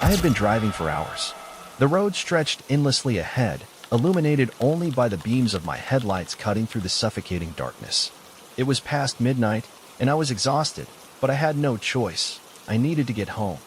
I had been driving for hours. The road stretched endlessly ahead, illuminated only by the beams of my headlights cutting through the suffocating darkness. It was past midnight, and I was exhausted, but I had no choice. I needed to get home.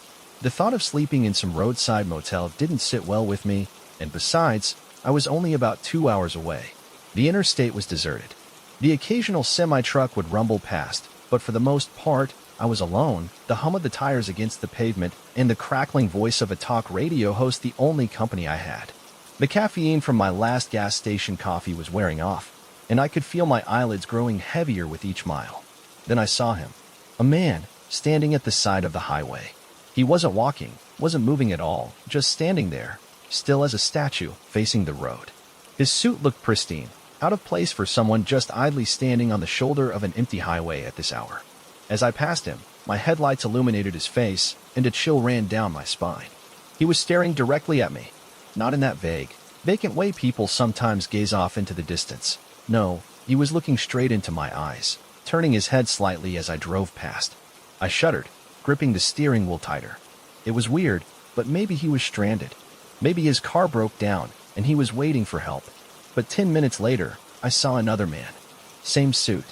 The thought of sleeping in some roadside motel didn't sit well with me, and besides, I was only about 2 hours away. The interstate was deserted. The occasional semi-truck would rumble past, but for the most part, I was alone, the hum of the tires against the pavement, and the crackling voice of a talk radio host the only company I had. The caffeine from my last gas station coffee was wearing off, and I could feel my eyelids growing heavier with each mile. Then I saw him. A man, standing at the side of the highway. He wasn't walking, wasn't moving at all, just standing there, still as a statue, facing the road. His suit looked pristine, out of place for someone just idly standing on the shoulder of an empty highway at this hour. As I passed him, my headlights illuminated his face, and a chill ran down my spine. He was staring directly at me, not in that vague, vacant way people sometimes gaze off into the distance. No, he was looking straight into my eyes, turning his head slightly as I drove past. I shuddered, gripping the steering wheel tighter. It was weird, but maybe he was stranded. Maybe his car broke down, and he was waiting for help. But 10 minutes later, I saw another man. Same suit,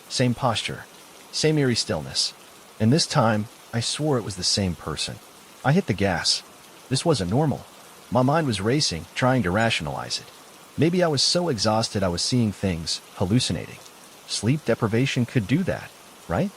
same posture, same eerie stillness. And this time, I swore it was the same person. I hit the gas. This wasn't normal. My mind was racing, trying to rationalize it. Maybe I was so exhausted I was seeing things, hallucinating. Sleep deprivation could do that, right?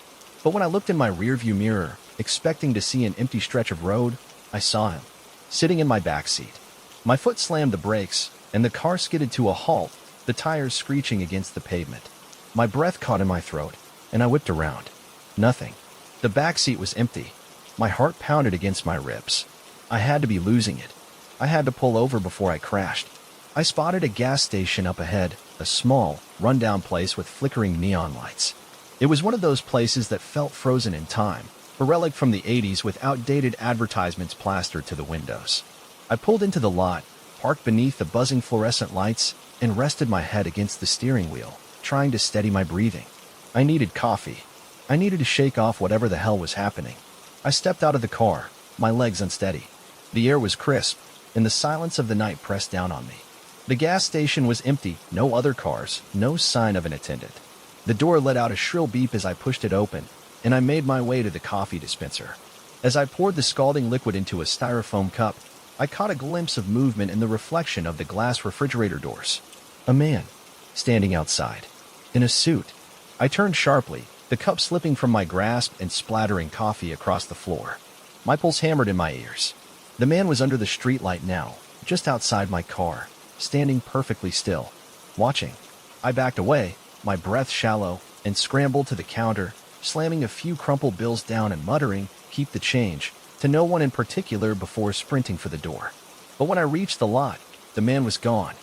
But when I looked in my rearview mirror, expecting to see an empty stretch of road, I saw him, sitting in my backseat. My foot slammed the brakes, and the car skidded to a halt, the tires screeching against the pavement. My breath caught in my throat, and I whipped around. Nothing. The backseat was empty. My heart pounded against my ribs. I had to be losing it. I had to pull over before I crashed. I spotted a gas station up ahead, a small, rundown place with flickering neon lights. It was one of those places that felt frozen in time, a relic from the 80s with outdated advertisements plastered to the windows. I pulled into the lot, parked beneath the buzzing fluorescent lights, and rested my head against the steering wheel, trying to steady my breathing. I needed coffee. I needed to shake off whatever the hell was happening. I stepped out of the car, my legs unsteady. The air was crisp, and the silence of the night pressed down on me. The gas station was empty, no other cars, no sign of an attendant. The door let out a shrill beep as I pushed it open, and I made my way to the coffee dispenser. As I poured the scalding liquid into a styrofoam cup, I caught a glimpse of movement in the reflection of the glass refrigerator doors. A man, standing outside, in a suit. I turned sharply, the cup slipping from my grasp and splattering coffee across the floor. My pulse hammered in my ears. The man was under the streetlight now, just outside my car, standing perfectly still, watching. I backed away, my breath shallow, and scrambled to the counter, slamming a few crumpled bills down and muttering, "Keep the change," to no one in particular before sprinting for the door. But when I reached the lot, the man was gone.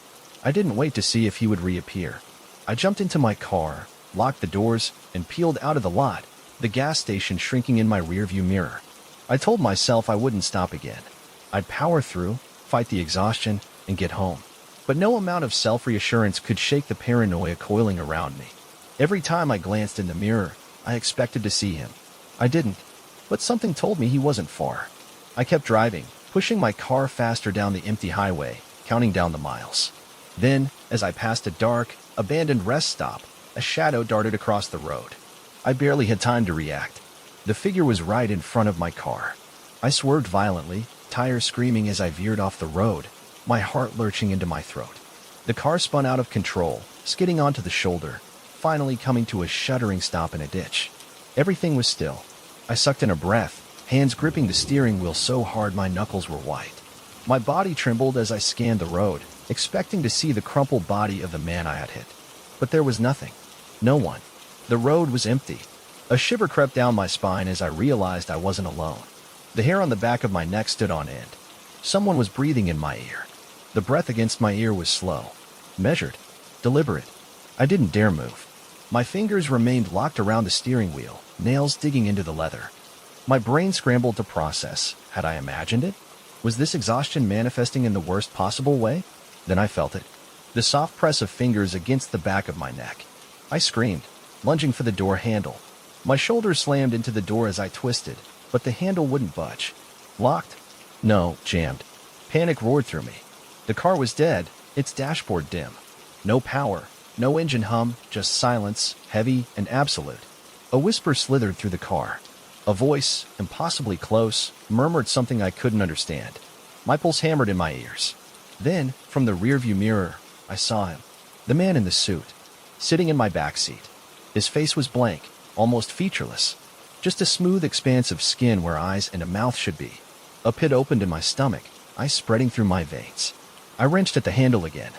I didn't wait to see if he would reappear. I jumped into my car, locked the doors, and peeled out of the lot, the gas station shrinking in my rearview mirror. I told myself I wouldn't stop again. I'd power through, fight the exhaustion, and get home. But no amount of self-reassurance could shake the paranoia coiling around me. Every time I glanced in the mirror, I expected to see him. I didn't, but something told me he wasn't far. I kept driving, pushing my car faster down the empty highway, counting down the miles. Then, as I passed a dark, abandoned rest stop, a shadow darted across the road. I barely had time to react. The figure was right in front of my car. I swerved violently, tires screaming as I veered off the road, my heart lurching into my throat. The car spun out of control, skidding onto the shoulder, finally coming to a shuddering stop in a ditch. Everything was still. I sucked in a breath, hands gripping the steering wheel so hard my knuckles were white. My body trembled as I scanned the road, expecting to see the crumpled body of the man I had hit. But there was nothing. No one. The road was empty. A shiver crept down my spine as I realized I wasn't alone. The hair on the back of my neck stood on end. Someone was breathing in my ear. The breath against my ear was slow, measured, deliberate. I didn't dare move. My fingers remained locked around the steering wheel, nails digging into the leather. My brain scrambled to process. Had I imagined it? Was this exhaustion manifesting in the worst possible way? Then I felt it. The soft press of fingers against the back of my neck. I screamed, lunging for the door handle. My shoulder slammed into the door as I twisted, but the handle wouldn't budge. Locked. No, jammed. Panic roared through me. The car was dead, its dashboard dim. No power, no engine hum, just silence, heavy and absolute. A whisper slithered through the car. A voice, impossibly close, murmured something I couldn't understand. My pulse hammered in my ears. Then, from the rearview mirror, I saw him. The man in the suit, sitting in my backseat. His face was blank, almost featureless. Just a smooth expanse of skin where eyes and a mouth should be. A pit opened in my stomach, ice spreading through my veins. I wrenched at the handle again.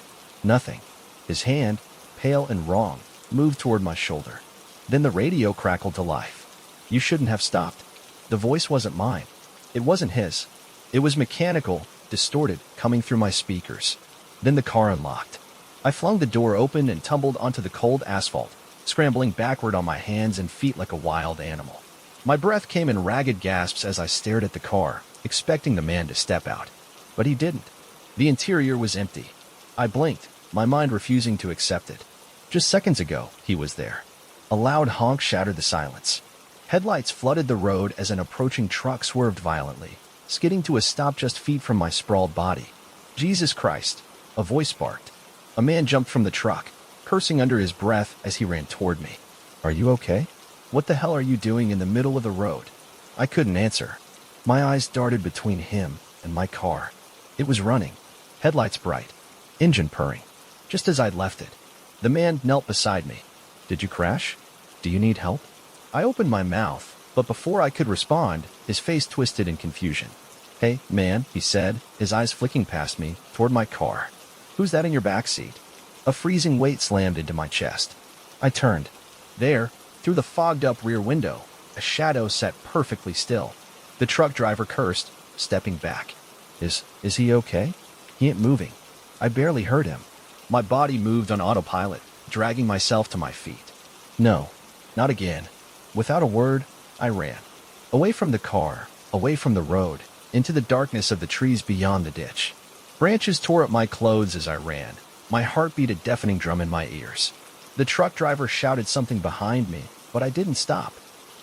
Nothing. His hand, pale and wrong, moved toward my shoulder. Then the radio crackled to life. You shouldn't have stopped. The voice wasn't mine. It wasn't his. It was mechanical, distorted, coming through my speakers. Then the car unlocked. I flung the door open and tumbled onto the cold asphalt, scrambling backward on my hands and feet like a wild animal. My breath came in ragged gasps as I stared at the car, expecting the man to step out. But he didn't. The interior was empty. I blinked, my mind refusing to accept it. Just seconds ago, he was there. A loud honk shattered the silence. Headlights flooded the road as an approaching truck swerved violently, skidding to a stop just feet from my sprawled body. Jesus Christ, a voice barked. A man jumped from the truck, cursing under his breath as he ran toward me. Are you okay? What the hell are you doing in the middle of the road? I couldn't answer. My eyes darted between him and my car. It was running, headlights bright, engine purring, just as I'd left it. The man knelt beside me. Did you crash? Do you need help? I opened my mouth, but before I could respond, his face twisted in confusion. Hey, man, he said, his eyes flicking past me, toward my car. Who's that in your backseat? A freezing weight slammed into my chest. I turned. There, through the fogged-up rear window, a shadow sat perfectly still. The truck driver cursed, stepping back. Is he okay? He ain't moving. I barely heard him. My body moved on autopilot, dragging myself to my feet. No, not again. Without a word, I ran. Away from the car, away from the road, into the darkness of the trees beyond the ditch. Branches tore at my clothes as I ran. My heart beat a deafening drum in my ears. The truck driver shouted something behind me, but I didn't stop.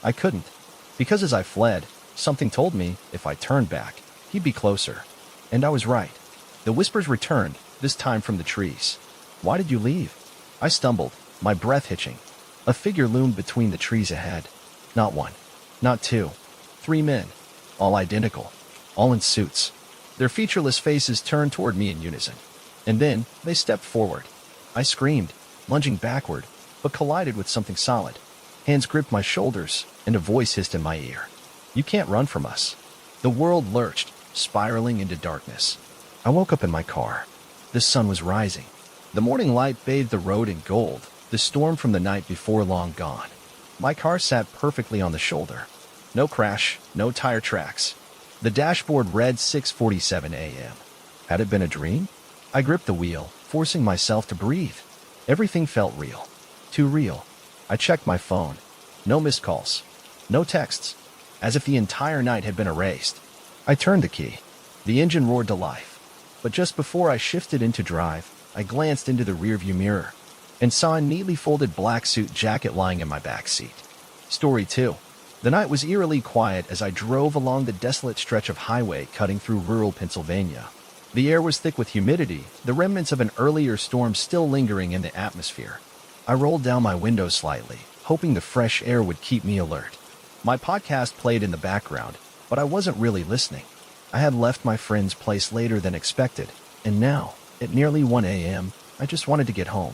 I couldn't, because as I fled, something told me if I turned back, he'd be closer. And I was right. The whispers returned, this time from the trees. Why did you leave? I stumbled, my breath hitching. A figure loomed between the trees ahead. Not one, not two, 3 men, all identical, all in suits. Their featureless faces turned toward me in unison. And then they stepped forward. I screamed, lunging backward, but collided with something solid. Hands gripped my shoulders, and a voice hissed in my ear. You can't run from us. The world lurched, spiraling into darkness. I woke up in my car. The sun was rising. The morning light bathed the road in gold, the storm from the night before long gone. My car sat perfectly on the shoulder. No crash, no tire tracks. The dashboard read 6:47 a.m. Had it been a dream? I gripped the wheel, forcing myself to breathe. Everything felt real. Too real. I checked my phone. No missed calls. No texts. As if the entire night had been erased. I turned the key. The engine roared to life. But just before I shifted into drive, I glanced into the rearview mirror and saw a neatly folded black suit jacket lying in my back seat. Story 2. The night was eerily quiet as I drove along the desolate stretch of highway cutting through rural Pennsylvania. The air was thick with humidity, the remnants of an earlier storm still lingering in the atmosphere. I rolled down my window slightly, hoping the fresh air would keep me alert. My podcast played in the background, but I wasn't really listening. I had left my friend's place later than expected, and now, at nearly 1 a.m., I just wanted to get home.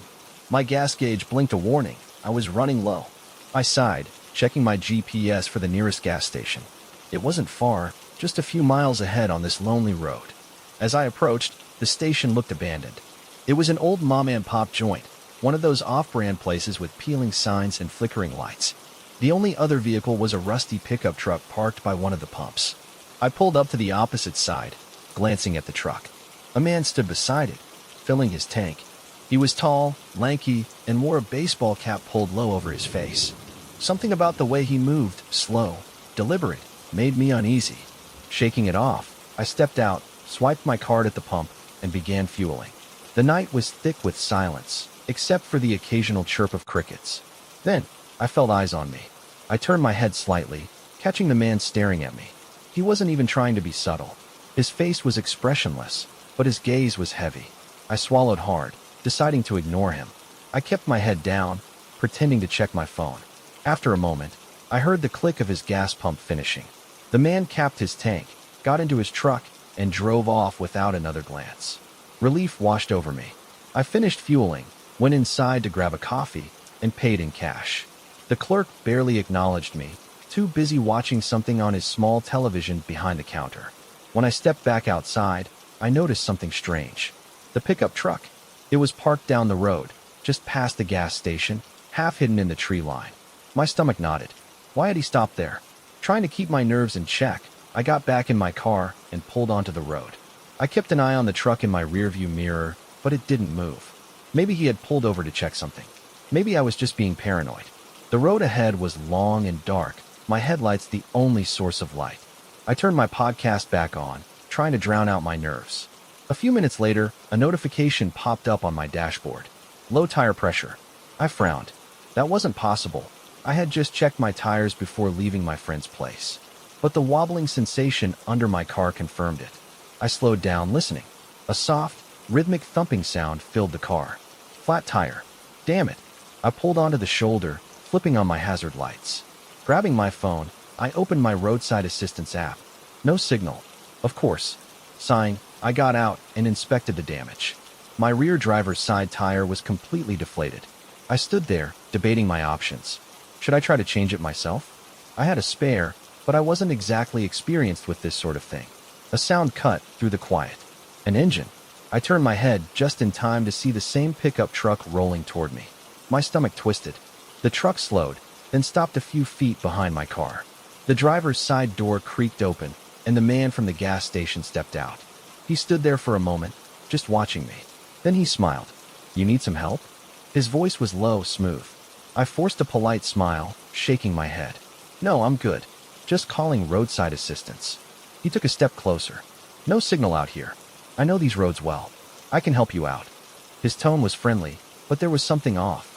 My gas gauge blinked a warning. I was running low. I sighed, checking my GPS for the nearest gas station. It wasn't far, just a few miles ahead on this lonely road. As I approached, the station looked abandoned. It was an old mom-and-pop joint, one of those off-brand places with peeling signs and flickering lights. The only other vehicle was a rusty pickup truck parked by one of the pumps. I pulled up to the opposite side, glancing at the truck. A man stood beside it, filling his tank. He was tall, lanky, and wore a baseball cap pulled low over his face. Something about the way he moved, slow, deliberate, made me uneasy. Shaking it off, I stepped out, swiped my card at the pump, and began fueling. The night was thick with silence, except for the occasional chirp of crickets. Then, I felt eyes on me. I turned my head slightly, catching the man staring at me. He wasn't even trying to be subtle. His face was expressionless, but his gaze was heavy. I swallowed hard, deciding to ignore him. I kept my head down, pretending to check my phone. After a moment, I heard the click of his gas pump finishing. The man capped his tank, got into his truck, and drove off without another glance. Relief washed over me. I finished fueling, went inside to grab a coffee, and paid in cash. The clerk barely acknowledged me, too busy watching something on his small television behind the counter. When I stepped back outside, I noticed something strange. The pickup truck. It was parked down the road, just past the gas station, half hidden in the tree line. My stomach knotted. Why had he stopped there? Trying to keep my nerves in check, I got back in my car and pulled onto the road. I kept an eye on the truck in my rearview mirror, but it didn't move. Maybe he had pulled over to check something. Maybe I was just being paranoid. The road ahead was long and dark, my headlights the only source of light. I turned my podcast back on, trying to drown out my nerves. A few minutes later, a notification popped up on my dashboard. Low tire pressure. I frowned. That wasn't possible. I had just checked my tires before leaving my friend's place. But the wobbling sensation under my car confirmed it. I slowed down, listening. A soft, rhythmic thumping sound filled the car. Flat tire. Damn it. I pulled onto the shoulder, flipping on my hazard lights. Grabbing my phone, I opened my roadside assistance app. No signal. Of course. Sighing, I got out and inspected the damage. My rear driver's side tire was completely deflated. I stood there, debating my options. Should I try to change it myself? I had a spare, but I wasn't exactly experienced with this sort of thing. A sound cut through the quiet. An engine. I turned my head just in time to see the same pickup truck rolling toward me. My stomach twisted. The truck slowed, then stopped a few feet behind my car. The driver's side door creaked open, and the man from the gas station stepped out. He stood there for a moment, just watching me. Then he smiled. "You need some help?" His voice was low, smooth. I forced a polite smile, shaking my head. "No, I'm good. Just calling roadside assistance." He took a step closer. "No signal out here. I know these roads well. I can help you out." His tone was friendly, but there was something off.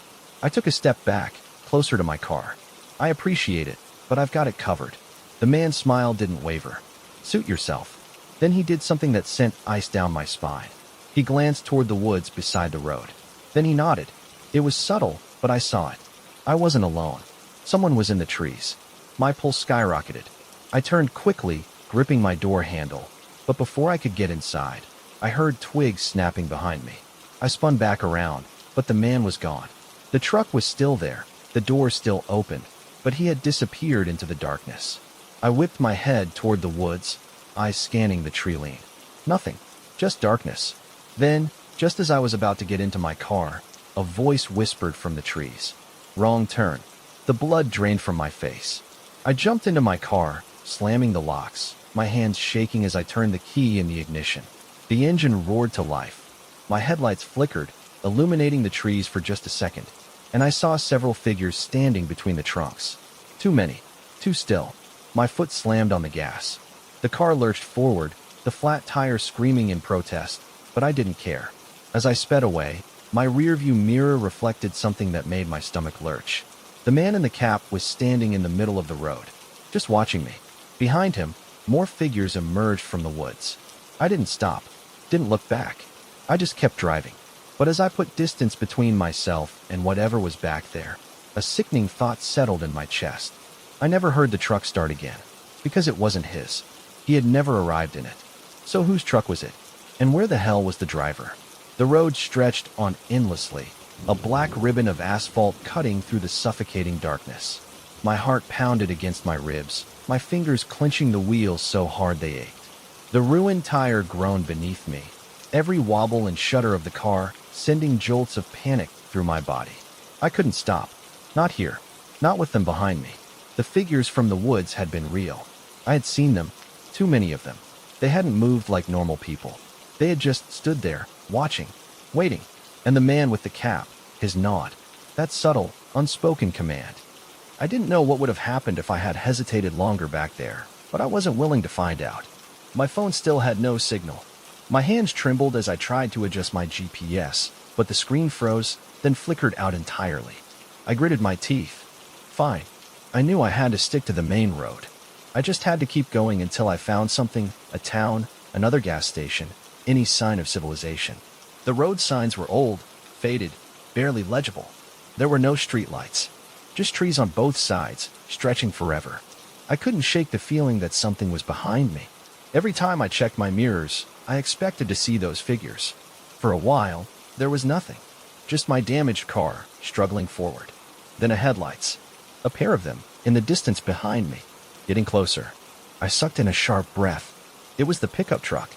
I took a step back, closer to my car. "I appreciate it, but I've got it covered." The man's smile didn't waver. "Suit yourself." Then he did something that sent ice down my spine. He glanced toward the woods beside the road. Then he nodded. It was subtle, but I saw it. I wasn't alone. Someone was in the trees. My pulse skyrocketed. I turned quickly, gripping my door handle. But before I could get inside, I heard twigs snapping behind me. I spun back around, but the man was gone. The truck was still there, the door still open, but he had disappeared into the darkness. I whipped my head toward the woods, eyes scanning the tree line. Nothing, just darkness. Then, just as I was about to get into my car, a voice whispered from the trees. Wrong turn. The blood drained from my face. I jumped into my car, slamming the locks, my hands shaking as I turned the key in the ignition. The engine roared to life. My headlights flickered, illuminating the trees for just a second, and I saw several figures standing between the trunks. Too many. Too still. My foot slammed on the gas. The car lurched forward, the flat tire screaming in protest, but I didn't care. As I sped away, my rearview mirror reflected something that made my stomach lurch. The man in the cap was standing in the middle of the road, just watching me. Behind him, more figures emerged from the woods. I didn't stop, didn't look back. I just kept driving. But as I put distance between myself and whatever was back there, a sickening thought settled in my chest. I never heard the truck start again, because it wasn't his. He had never arrived in it. So whose truck was it? And where the hell was the driver? The road stretched on endlessly, a black ribbon of asphalt cutting through the suffocating darkness. My heart pounded against my ribs, my fingers clenching the wheels so hard they ached. The ruined tire groaned beneath me, every wobble and shudder of the car sending jolts of panic through my body. I couldn't stop. Not here. Not with them behind me. The figures from the woods had been real. I had seen them. Too many of them. They hadn't moved like normal people. They had just stood there, watching, waiting. And the man with the cap, his nod, that subtle, unspoken command. I didn't know what would have happened if I had hesitated longer back there, but I wasn't willing to find out. My phone still had no signal. My hands trembled as I tried to adjust my GPS, but the screen froze, then flickered out entirely. I gritted my teeth. Fine. I knew I had to stick to the main road. I just had to keep going until I found something, a town, another gas station, any sign of civilization. The road signs were old, faded, barely legible. There were no streetlights, just trees on both sides, stretching forever. I couldn't shake the feeling that something was behind me. Every time I checked my mirrors, I expected to see those figures. For a while, there was nothing, just my damaged car struggling forward. Then a headlights, a pair of them, in the distance behind me, getting closer. I sucked in a sharp breath. It was the pickup truck.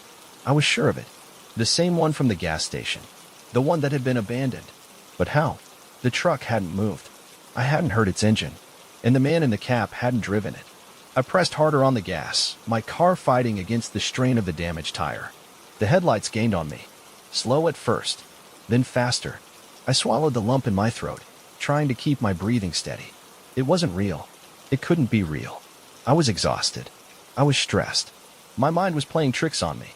I was sure of it. The same one from the gas station. The one that had been abandoned. But how? The truck hadn't moved. I hadn't heard its engine, and the man in the cab hadn't driven it. I pressed harder on the gas, my car fighting against the strain of the damaged tire. The headlights gained on me, slow at first, then faster. I swallowed the lump in my throat, trying to keep my breathing steady. It wasn't real. It couldn't be real. I was exhausted. I was stressed. My mind was playing tricks on me.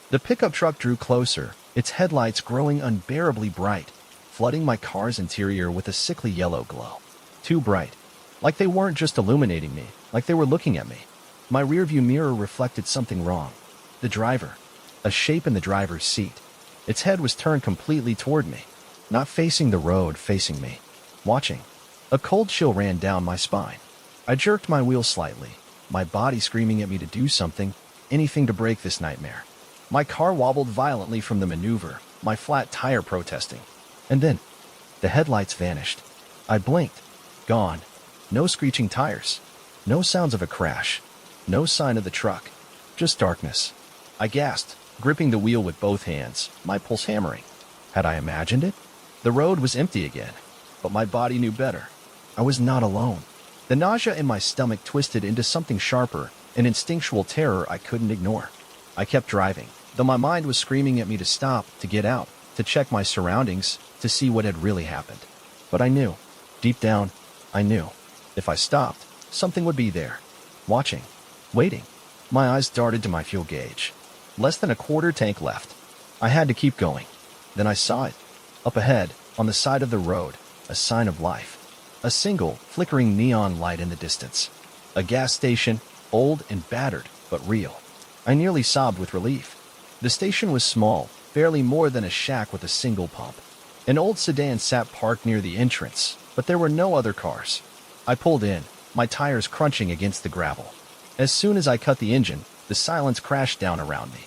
The pickup truck drew closer, its headlights growing unbearably bright, flooding my car's interior with a sickly yellow glow. Too bright. Like they weren't just illuminating me, like they were looking at me. My rearview mirror reflected something wrong. The driver. A shape in the driver's seat. Its head was turned completely toward me, not facing the road, facing me. Watching. A cold chill ran down my spine. I jerked my wheel slightly, my body screaming at me to do something, anything to break this nightmare. My car wobbled violently from the maneuver, my flat tire protesting. And then, the headlights vanished. I blinked. Gone. No screeching tires. No sounds of a crash. No sign of the truck. Just darkness. I gasped, gripping the wheel with both hands, my pulse hammering. Had I imagined it? The road was empty again, but my body knew better. I was not alone. The nausea in my stomach twisted into something sharper, an instinctual terror I couldn't ignore. I kept driving, though my mind was screaming at me to stop, to get out, to check my surroundings, to see what had really happened. But I knew. Deep down, I knew. If I stopped, something would be there. Watching. Waiting. My eyes darted to my fuel gauge. Less than a quarter tank left. I had to keep going. Then I saw it. Up ahead, on the side of the road, a sign of life. A single, flickering neon light in the distance. A gas station, old and battered, but real. I nearly sobbed with relief. The station was small, barely more than a shack with a single pump. An old sedan sat parked near the entrance, but there were no other cars. I pulled in, my tires crunching against the gravel. As soon as I cut the engine, the silence crashed down around me.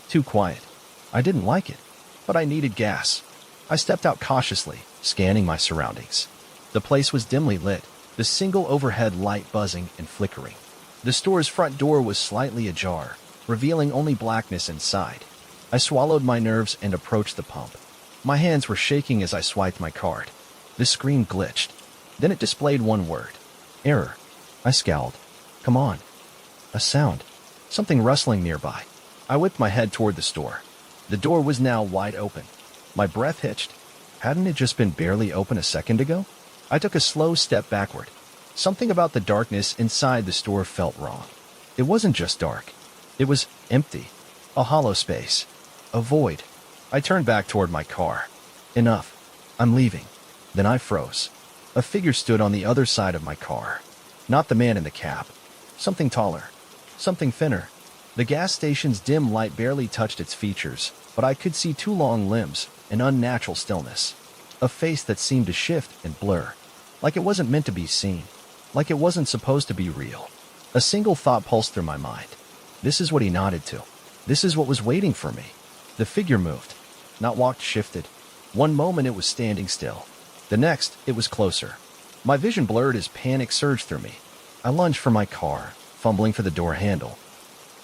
Too quiet. I didn't like it, but I needed gas. I stepped out cautiously, scanning my surroundings. The place was dimly lit, the single overhead light buzzing and flickering. The store's front door was slightly ajar, revealing only blackness inside. I swallowed my nerves and approached the pump. My hands were shaking as I swiped my card. The screen glitched. Then it displayed one word. Error. I scowled. Come on. A sound. Something rustling nearby. I whipped my head toward the store. The door was now wide open. My breath hitched. Hadn't it just been barely open a second ago? I took a slow step backward. Something about the darkness inside the store felt wrong. It wasn't just dark. It was empty. A hollow space. A void. I turned back toward my car. Enough. I'm leaving. Then I froze. A figure stood on the other side of my car. Not the man in the cab. Something taller. Something thinner. The gas station's dim light barely touched its features, but I could see two long limbs, an unnatural stillness. A face that seemed to shift and blur. Like it wasn't meant to be seen. Like it wasn't supposed to be real. A single thought pulsed through my mind. This is what he nodded to. This is what was waiting for me. The figure moved. Not walked, shifted. One moment it was standing still. The next, it was closer. My vision blurred as panic surged through me. I lunged for my car, fumbling for the door handle.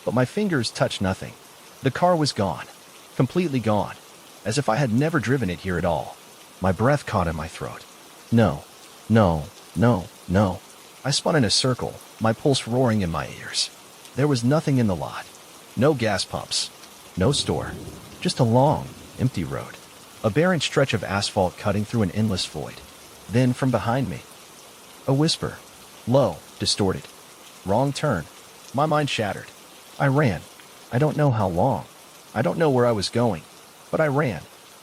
But my fingers touched nothing. The car was gone. Completely gone. As if I had never driven it here at all. My breath caught in my throat. No. No. No. No. I spun in a circle, my pulse roaring in my ears. There was nothing in the lot. No gas pumps. No store. Just a long, empty road. A barren stretch of asphalt cutting through an endless void. Then, from behind me, a whisper. Low, distorted. Wrong turn. My mind shattered. I ran. I don't know how long. I don't know where I was going. But I ran.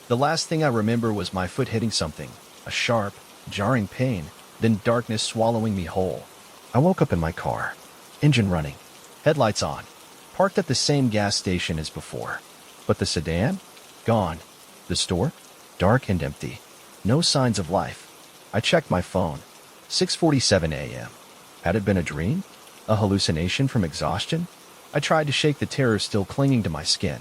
The last thing I remember was my foot hitting something. A sharp, jarring pain. Then darkness swallowing me whole. I woke up in my car. Engine running. Headlights on. parked at the same gas station as before. But the sedan? Gone. The store? Dark and empty. No signs of life. I checked my phone. 6:47 a.m. Had it been a dream? A hallucination from exhaustion? I tried to shake the terror still clinging to my skin.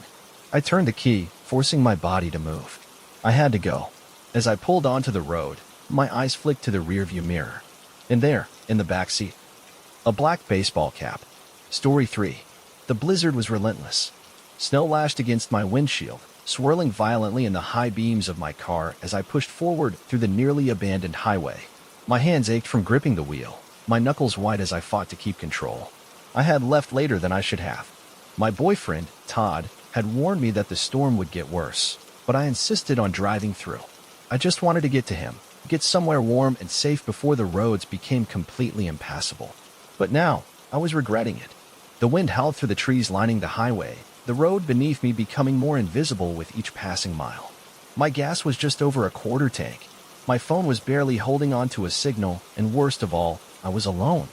I turned the key, forcing my body to move. I had to go. As I pulled onto the road, my eyes flicked to the rearview mirror. And there, in the back seat, a black baseball cap. Story 3. The blizzard was relentless. Snow lashed against my windshield, swirling violently in the high beams of my car as I pushed forward through the nearly abandoned highway. My hands ached from gripping the wheel, my knuckles white as I fought to keep control. I had left later than I should have. My boyfriend, Todd, had warned me that the storm would get worse, but I insisted on driving through. I just wanted to get to him, get somewhere warm and safe before the roads became completely impassable. But now, I was regretting it. The wind howled through the trees lining the highway, the road beneath me becoming more invisible with each passing mile. My gas was just over a quarter tank. My phone was barely holding on to a signal, and worst of all, I was alone.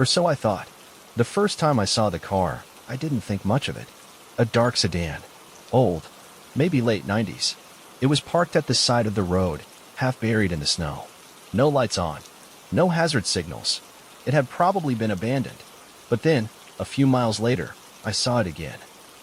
Or so I thought. The first time I saw the car, I didn't think much of it. A dark sedan. Old. Maybe late 90s. It was parked at the side of the road, half buried in the snow. No lights on. No hazard signals. It had probably been abandoned. But then, a few miles later, I saw it again.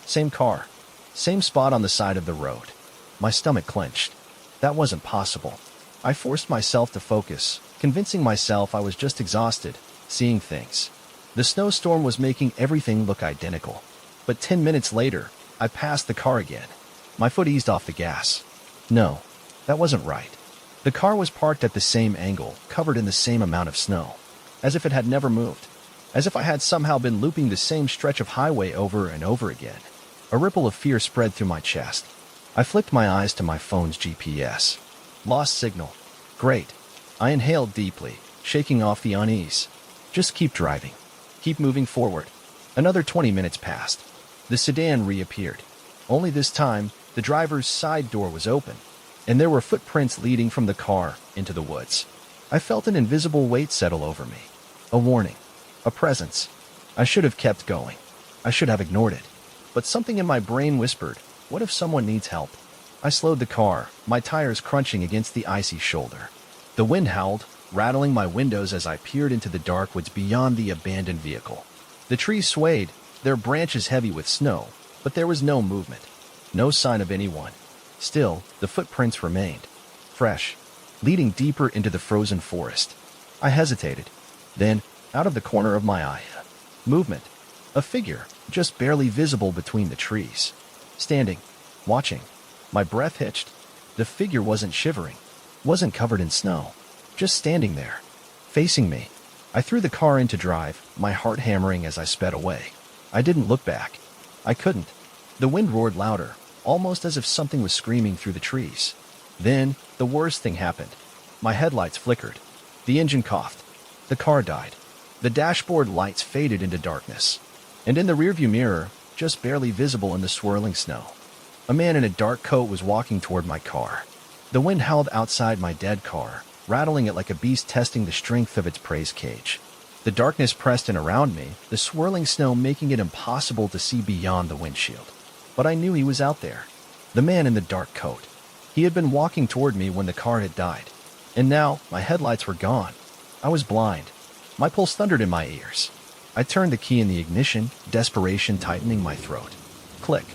Same car. Same spot on the side of the road. My stomach clenched. That wasn't possible. I forced myself to focus, convincing myself I was just exhausted, seeing things. The snowstorm was making everything look identical. But 10 minutes later, I passed the car again. My foot eased off the gas. No, that wasn't right. The car was parked at the same angle, covered in the same amount of snow. As if it had never moved. As if I had somehow been looping the same stretch of highway over and over again. A ripple of fear spread through my chest. I flicked my eyes to my phone's GPS. Lost signal. Great. I inhaled deeply, shaking off the unease. Just keep driving. Keep moving forward. Another 20 minutes passed. The sedan reappeared. Only this time, the driver's side door was open, and there were footprints leading from the car into the woods. I felt an invisible weight settle over me. A warning. A presence. I should have kept going. I should have ignored it. But something in my brain whispered, what if someone needs help? I slowed the car, my tires crunching against the icy shoulder. The wind howled, rattling my windows as I peered into the dark woods beyond the abandoned vehicle. The trees swayed, their branches heavy with snow, but there was no movement. No sign of anyone. Still, the footprints remained. Fresh, leading deeper into the frozen forest. I hesitated. Then, out of the corner of my eye, movement. A figure, just barely visible between the trees. Standing, watching. My breath hitched. The figure wasn't shivering, wasn't covered in snow, just standing there, facing me. I threw the car into drive, my heart hammering as I sped away. I didn't look back. I couldn't. The wind roared louder, almost as if something was screaming through the trees. Then, the worst thing happened. My headlights flickered. The engine coughed. The car died. The dashboard lights faded into darkness. And in the rearview mirror, just barely visible in the swirling snow, a man in a dark coat was walking toward my car. The wind howled outside my dead car, rattling it like a beast testing the strength of its prey cage. The darkness pressed in around me, the swirling snow making it impossible to see beyond the windshield. But I knew he was out there. The man in the dark coat. He had been walking toward me when the car had died. And now, my headlights were gone. I was blind. My pulse thundered in my ears. I turned the key in the ignition, desperation tightening my throat. Click,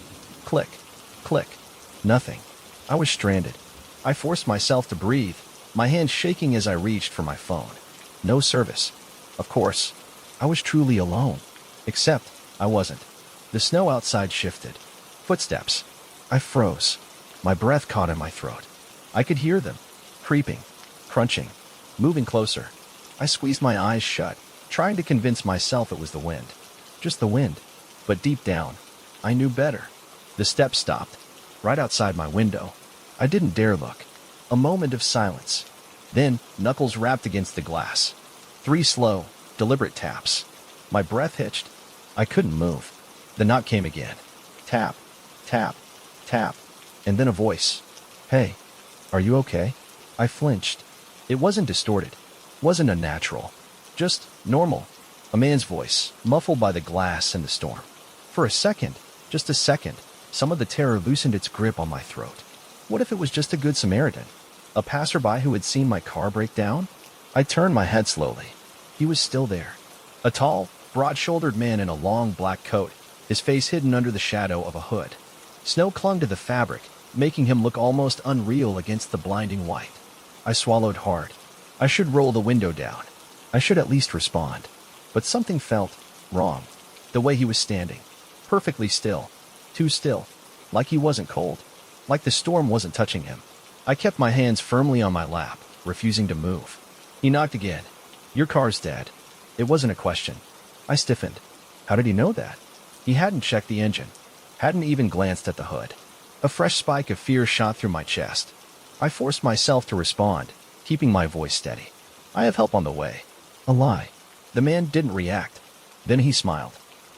click, click. Nothing. I was stranded. I forced myself to breathe, my hands shaking as I reached for my phone. No service. Of course, I was truly alone. Except, I wasn't. The snow outside shifted. Footsteps. I froze. My breath caught in my throat. I could hear them. Creeping. Crunching. Moving closer. I squeezed my eyes shut, trying to convince myself it was the wind. Just the wind. But deep down, I knew better. The steps stopped. Right outside my window. I didn't dare look. A moment of silence. Then, knuckles rapped against the glass. 3 slow, deliberate taps. My breath hitched. I couldn't move. The knock came again. Tap, tap, tap. And then a voice. Hey, are you okay? I flinched. It wasn't distorted. Wasn't unnatural. Just normal. A man's voice, muffled by the glass and the storm. For a second, just a second, some of the terror loosened its grip on my throat. What if it was just a good Samaritan? A passerby who had seen my car break down? I turned my head slowly. He was still there. A tall, broad-shouldered man in a long black coat, his face hidden under the shadow of a hood. Snow clung to the fabric, making him look almost unreal against the blinding white. I swallowed hard. I should roll the window down. I should at least respond. But something felt wrong. The way he was standing. Perfectly still. Too still. Like he wasn't cold. Like the storm wasn't touching him. I kept my hands firmly on my lap, refusing to move. He knocked again. "Your car's dead." It wasn't a question. I stiffened. How did he know that? He hadn't checked the engine. Hadn't even glanced at the hood. A fresh spike of fear shot through my chest. I forced myself to respond, keeping my voice steady. "I have help on the way." A lie. The man didn't react. Then he smiled.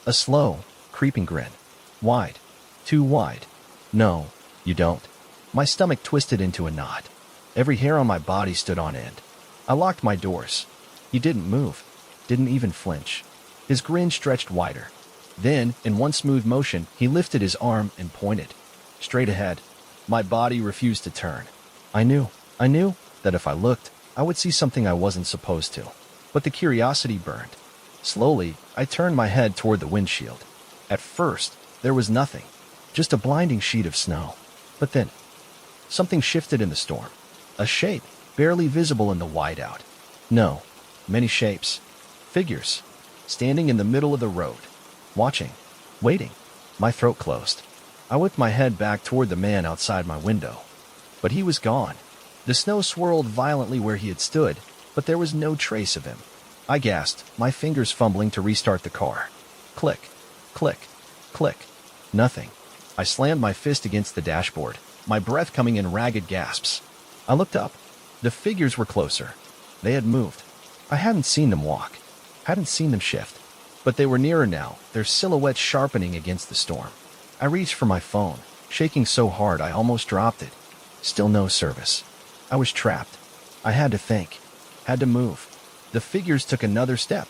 A slow, creeping grin. Wide. Too wide. "No, you don't." My stomach twisted into a knot. Every hair on my body stood on end. I locked my doors. He didn't move. Didn't even flinch. His grin stretched wider. Then, in one smooth motion, he lifted his arm and pointed. Straight ahead. My body refused to turn. I knew that if I looked, I would see something I wasn't supposed to. But the curiosity burned. Slowly, I turned my head toward the windshield. At first, there was nothing. Just a blinding sheet of snow. But then, something shifted in the storm. A shape, barely visible in the whiteout. No, many shapes. Figures. Standing in the middle of the road. Watching. Waiting. My throat closed. I whipped my head back toward the man outside my window. But he was gone. The snow swirled violently where he had stood, but there was no trace of him. I gasped, my fingers fumbling to restart the car. Click. Click. Click. Nothing. I slammed my fist against the dashboard, my breath coming in ragged gasps. I looked up. The figures were closer. They had moved. I hadn't seen them walk. Hadn't seen them shift. But they were nearer now, their silhouettes sharpening against the storm. I reached for my phone, shaking so hard I almost dropped it. Still no service. I was trapped. I had to think. Had to move. The figures took another step.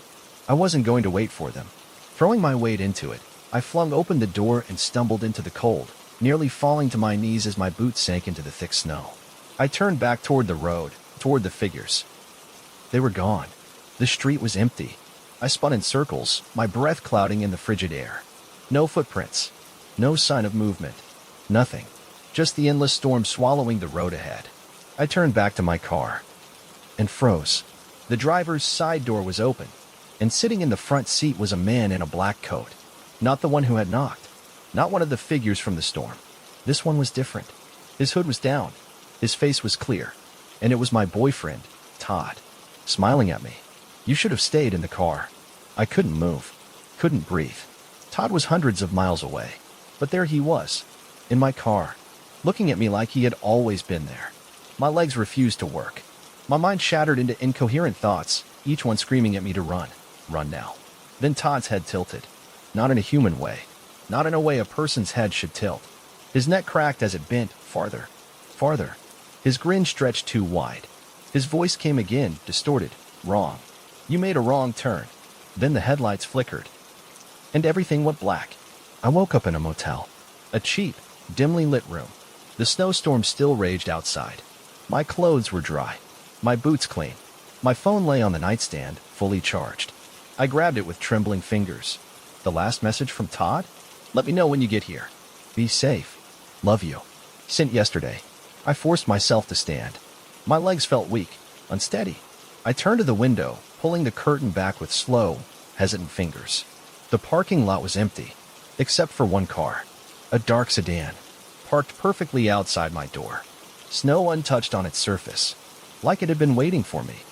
I wasn't going to wait for them. Throwing my weight into it, I flung open the door and stumbled into the cold, nearly falling to my knees as my boots sank into the thick snow. I turned back toward the road, toward the figures. They were gone. The street was empty. I spun in circles, my breath clouding in the frigid air. No footprints. No sign of movement. Nothing. Just the endless storm swallowing the road ahead. I turned back to my car and froze. The driver's side door was open, and sitting in the front seat was a man in a black coat. Not the one who had knocked. Not one of the figures from the storm. This one was different. His hood was down. His face was clear. And it was my boyfriend, Todd, smiling at me. "You should have stayed in the car." I couldn't move. Couldn't breathe. Todd was hundreds of miles away. But there he was, in my car, looking at me like he had always been there. My legs refused to work. My mind shattered into incoherent thoughts, each one screaming at me to run. Run now. Then Todd's head tilted. Not in a human way. Not in a way a person's head should tilt. His neck cracked as it bent farther. Farther. His grin stretched too wide. His voice came again, distorted. "Wrong. You made a wrong turn." Then the headlights flickered. And everything went black. I woke up in a motel. A cheap, dimly lit room. The snowstorm still raged outside. My clothes were dry. My boots clean. My phone lay on the nightstand, fully charged. I grabbed it with trembling fingers. The last message from Todd? "Let me know when you get here. Be safe. Love you." Sent yesterday. I forced myself to stand. My legs felt weak, unsteady. I turned to the window, pulling the curtain back with slow, hesitant fingers. The parking lot was empty, except for one car. A dark sedan, parked perfectly outside my door. Snow untouched on its surface, like it had been waiting for me.